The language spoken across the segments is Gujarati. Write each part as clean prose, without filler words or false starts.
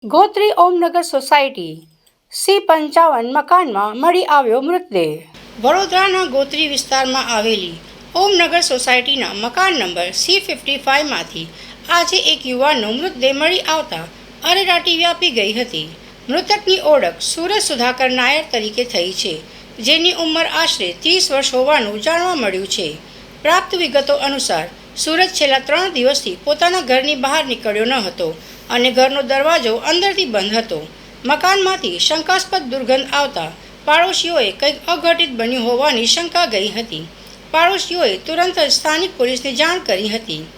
ગોત્રી ઓમનગર સોસાયટી C55 મકાનમાં મળી આવ્યો મૃતદેહ। વડોદરાના ગોત્રી વિસ્તારમાં આવેલી ઓમનગર સોસાયટીના મકાન નંબર C55માંથી આજે એક યુવાનનો મૃતદેહ મળી આવતા અરેરાટી વ્યાપી ગઈ હતી। મૃતકની ઓળખ સુરજ સુધાકર નાયર તરીકે થઈ છે, જેની ઉંમર આશરે 30 વર્ષ હોવાનું જાણવા મળ્યું છે। પ્રાપ્ત વિગતો અનુસાર સુરજ છેલ્લા 3 દિવસથી પોતાના ઘરની બહાર નીકળ્યો ન હતો અને ઘરનો દરવાજો અંદરથી બંધ હતો। મકાનમાંથી શંકાસ્પદ દુર્ગંધ આવતા પાડોશીઓએ કંઈક અઘટિત બન્યું હોવાની શંકા ગઈ હતી। પાડોશીઓએ તુરંત જ સ્થાનિક પોલીસને જાણ કરી હતી।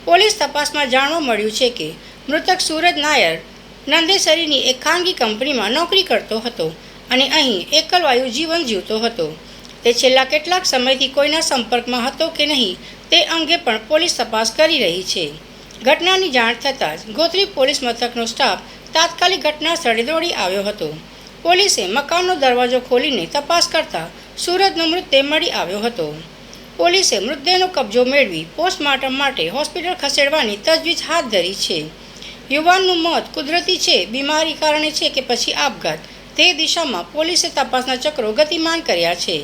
પોલીસ તપાસમાં જાણવા મળ્યું છે કે મૃતક સુરજ નાયર નંદેસરીની એક ખાનગી કંપનીમાં નોકરી કરતો હતો અને અહીં એકલવાયુ જીવન જીવતો હતો। તે છેલ્લા કેટલાક સમયથી કોઈના સંપર્કમાં હતો કે નહીં તે અંગે પણ પોલીસ તપાસ કરી રહી છે। ઘટનાની જાણ થતાં જ ગોત્રી પોલીસ મથકનો સ્ટાફ તાત્કાલિક ઘટના સ્થળે દોડી આવ્યો હતો। પોલીસે મકાનનો દરવાજો ખોલીને તપાસ કરતા સુરજનો મૃતદેહ મળી આવ્યો હતો। પોલીસે મૃતદેહનો કબજો મેળવી પોસ્ટમોર્ટમ માટે હોસ્પિટલ ખસેડવાની તજવીજ હાથ ધરી છે। યુવાનનું મોત કુદરતી છે, બીમારી કારણે છે કે પછી આપઘાત, તે દિશામાં પોલીસે તપાસના ચક્રો ગતિમાન કર્યા છે।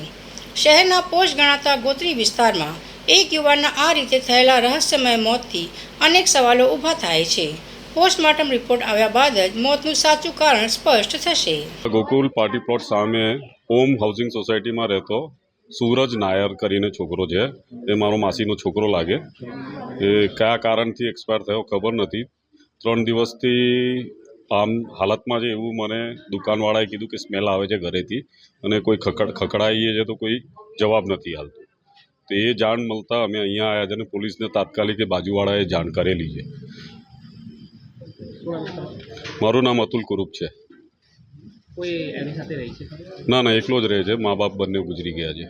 શહેરના પોશ ગણાતા ગોત્રી વિસ્તારમાં એક યુવાનના આ રીતે થયેલા રહસ્યમય મોતથી અનેક સવાલો ઊભા થાય છે। પોસ્ટમોર્ટમ રિપોર્ટ આવ્યા બાદ જ મોતનું સાચું કારણ સ્પષ્ટ થશે। ગોકુલ પાર્ટી પ્લોટ સામે ઓમ હાઉસિંગ સોસાયટીમાં રહેતો સૂરજ નાયર કરીને છોકરો છે। એ મારો માસીનો છોકરો લાગે। એ કયા કારણથી એક્સપાયર થયો ખબર નથી। 3 દિવસથી આમ હાલતમાં છે એવું મને દુકાનવાળાએ કીધું કે સ્મેલ આવે છે ઘરેથી અને કોઈ ખખડાઈએ છે તો કોઈ જવાબ નથી હાલતો। તો એ જાણ મળતા અમે અહીંયા આવ્યા છે અને પોલીસને તાત્કાલિક એ બાજુવાળાએ જાણ કરેલી છે। મારું નામ અતુલ કુરુપ છે। ના એકલો જ રહે છે, મા બાપ બંને ગુજરી ગયા છે।